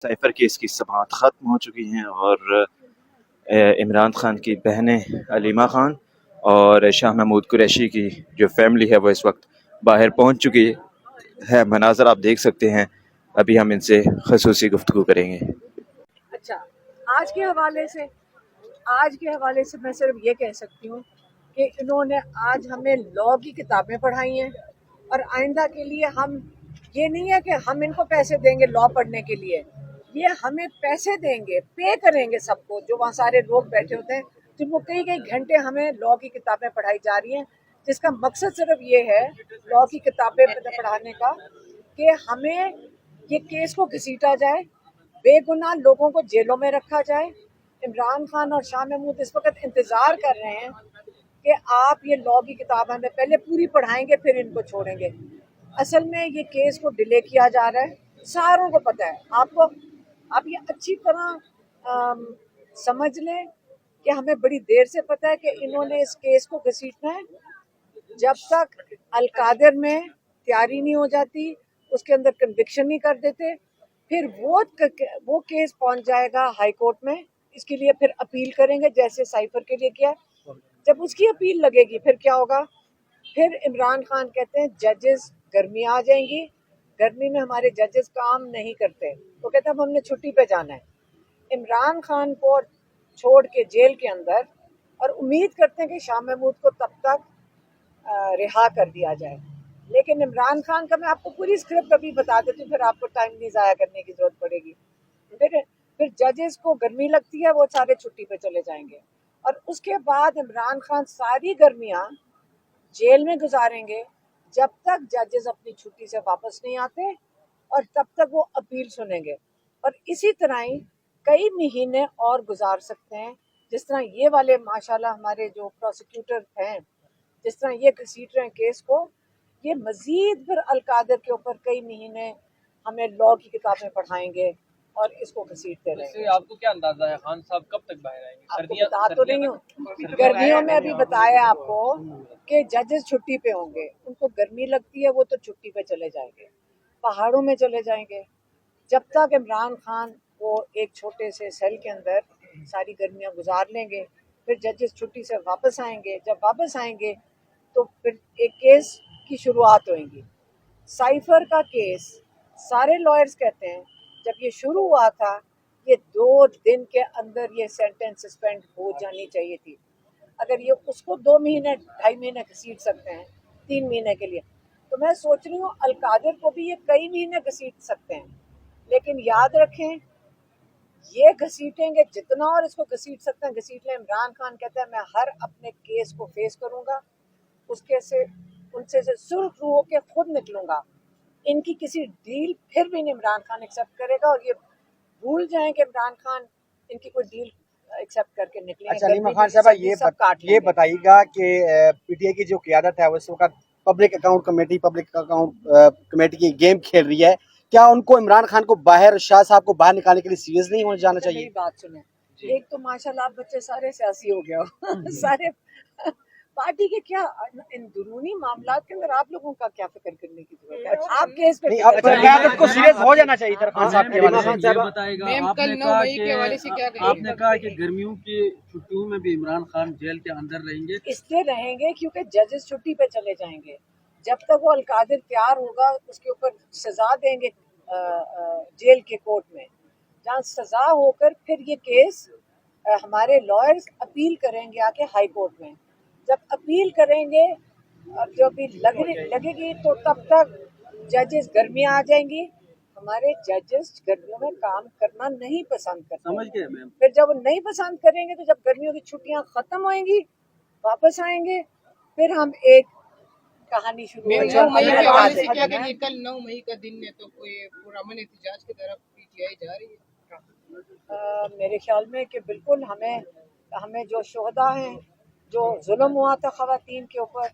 Cipher case کی سماعت ختم ہو چکی ہیں اور عمران خان کی بہنیں علیمہ خان اور شاہ محمود قریشی کی جو فیملی ہے وہ اس وقت باہر پہنچ چکی ہے. مناظر آپ دیکھ سکتے ہیں. ابھی ہم ان سے خصوصی گفتگو کریں گے. اچھا، آج کے حوالے سے میں صرف یہ کہہ سکتی ہوں کہ انہوں نے آج ہمیں لاء کی کتابیں پڑھائی ہیں، اور آئندہ کے لیے ہم یہ نہیں ہے کہ ہم ان کو پیسے دیں گے لاء پڑھنے کے لیے، یہ ہمیں پیسے دیں گے، پے کریں گے سب کو، جو وہاں سارے لوگ بیٹھے ہوتے ہیں جن کو کئی گھنٹے ہمیں لاء کی کتابیں پڑھائی جا رہی ہیں، جس کا مقصد صرف یہ ہے لاء کی کتابیں پڑھانے کا کہ ہمیں یہ کیس کو گھسیٹا جائے، بے گناہ لوگوں کو جیلوں میں رکھا جائے. عمران خان اور شاہ محمود اس وقت انتظار کر رہے ہیں کہ آپ یہ لاء کی کتاب ہمیں پہلے پوری پڑھائیں گے پھر ان کو چھوڑیں گے. اصل میں یہ کیس کو ڈیلے کیا جا رہا ہے، ساروں کو پتہ ہے. آپ یہ اچھی طرح سمجھ لیں کہ ہمیں بڑی دیر سے پتہ ہے کہ انہوں نے اس کیس کو گھسیٹنا ہے. جب تک القادر میں تیاری نہیں ہو جاتی، اس کے اندر کنوکشن نہیں کر دیتے، پھر وہ کیس پہنچ جائے گا ہائی کورٹ میں. اس کے لیے پھر اپیل کریں گے جیسے سائفر کے لیے کیا. جب اس کی اپیل لگے گی پھر کیا ہوگا؟ پھر عمران خان کہتے ہیں ججز گرمی آ جائیں گی، گرمی میں ہمارے ججز کام نہیں کرتے، وہ کہتے ہیں ہم نے چھٹی پہ جانا ہے. عمران خان کو چھوڑ کے جیل کے اندر، اور امید کرتے ہیں کہ شاہ محمود کو تب تک رہا کر دیا جائے. لیکن عمران خان کا میں آپ کو پوری اسکرپٹ ابھی بتا دیتی ہوں، پھر آپ کو ٹائم نہیں ضائع کرنے کی ضرورت پڑے گی. پھر ججز کو گرمی لگتی ہے، وہ سارے چھٹی پہ چلے جائیں گے، اور اس کے بعد عمران خان ساری گرمیاں جیل میں گزاریں گے جب تک ججز اپنی چھٹی سے واپس نہیں آتے، اور تب تک وہ اپیل سنیں گے. اور اسی طرح ہی کئی مہینے اور گزار سکتے ہیں، جس طرح یہ والے ماشاءاللہ ہمارے جو پروسیکیوٹر ہیں، جس طرح یہ گھسیٹ رہے ہیں کیس کو، یہ مزید پھر القادر کے اوپر کئی مہینے ہمیں لاء کی کتابیں پڑھائیں گے اور اس کو گھسیٹتے رہیں گے. آپ کو کیا اندازہ ہے خان صاحب کب تک باہر آئیں گے؟ آپ کو بتا تو رہی ہوں، گرمیوں میں ابھی بتایا آپ کو کہ ججز چھٹی پہ ہوں گے، ان کو گرمی لگتی ہے وہ تو چھٹی پہ چلے جائیں گے، پہاڑوں میں چلے جائیں گے. جب تک عمران خان وہ ایک چھوٹے سے سیل کے اندر ساری گرمیاں گزار لیں گے، پھر ججز چھٹی سے واپس آئیں گے. جب واپس آئیں گے تو پھر ایک کیس کی شروعات ہوئیں گی. سائفر کا کیس سارے لائرز کہتے ہیں جب یہ شروع ہوا تھا یہ 2 دن کے اندر یہ سینٹنس سسپینڈ ہو جانی چاہیے تھی. اگر یہ اس کو 2 مہینے 2.5 مہینے گھسیٹ سکتے ہیں 3 مہینے کے لیے، تو میں سوچ رہی ہوں القادر کو بھی یہ کئی مہینے گھسیٹ سکتے ہیں. لیکن یاد رکھیں یہ گھسیٹیں گے جتنا اور اس کو گھسیٹ سکتے ہیں گھسیٹ لیں. عمران خان کہتا ہے میں ہر اپنے کیس کو فیس کروں گا، اس کے سے ان سے سرخ روح ہو کے خود نکلوں گا. ان کی کسی ڈیل پھر بھی نہیں عمران خان ایکسیپٹ کرے گا، اور یہ بھول جائیں کہ عمران خان ان کی کوئی ڈیل ایکسیپٹ کر کے نکلیں گے. اچھا علیمہ خان صاحبہ یہ بتائیے گا کہ پی ٹی آئی کی جو قیادت ہے وہ اس وقت پبلک اکاؤنٹ کمیٹی کی گیم کھیل رہی ہے، کیا ان کو عمران خان کو باہر، شاہ صاحب کو باہر نکالنے کے لیے سیریس نہیں ہونا جانا چاہیے؟ میری بات سنیں، ایک تو ماشاءاللہ آپ بچے سارے سیاسی ہو گئے ہو سارے پارٹی کے کیا اندرونی معاملات کے اندر آپ لوگوں کا کیا فکر کرنے کی ضرورت ہے؟ آپ کیس پہ قیادت کو سیریس ہو جانا چاہیے تھا خان صاحب کے حوالے سے. یہ بتائے گا آپ نے کہا کہ گرمیوں کی چھٹیوں میں بھی عمران خان جیل کے اندر رہیں گے. اس لیے رہیں گے کیونکہ ججز چھٹی پہ چلے جائیں گے. جب تک وہ القادر تیار ہوگا اس کے اوپر سزا دیں گے جیل کے کورٹ میں، جہاں سزا ہو کر پھر یہ کیس ہمارے لائرز اپیل کریں گے آ کے ہائی کورٹ میں. جب اپیل کریں گے اور جو بھی لگے گی تو تب تک ججز گرمیاں آ جائیں گی. ہمارے ججز گرمیوں میں کام کرنا نہیں پسند کرتے. سمجھ گئے میم. پھر جب وہ نہیں پسند کریں گے تو جب گرمیوں کی چھٹیاں ختم ہوئیں گی واپس آئیں گے، پھر ہم ایک کہانی شروع کل 9 مئی کا دن ہے تو کوئی پرامن احتجاج کی طرف پی ٹی آئی جا رہی ہے؟ میرے خیال میں کہ بالکل ہمیں جو شہداء ہیں، جو ظلم ہوا تھا خواتین کے اوپر،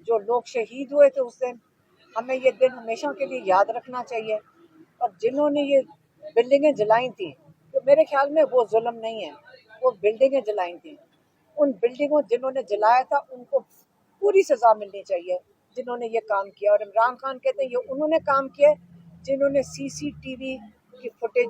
جو لوگ شہید ہوئے تھے اس دن، ہمیں یہ دن ہمیشہ کے لیے یاد رکھنا چاہیے. اور جنہوں نے یہ بلڈنگیں جلائی تھیں تو میرے خیال میں وہ ظلم نہیں ہے، وہ بلڈنگیں جلائی تھیں. ان بلڈنگوں جنہوں نے جلایا تھا ان کو پوری سزا ملنی چاہیے جنہوں نے یہ کام کیا. اور عمران خان کہتے ہیں یہ انہوں نے کام کیا جنہوں نے سی سی ٹی وی کی فوٹیج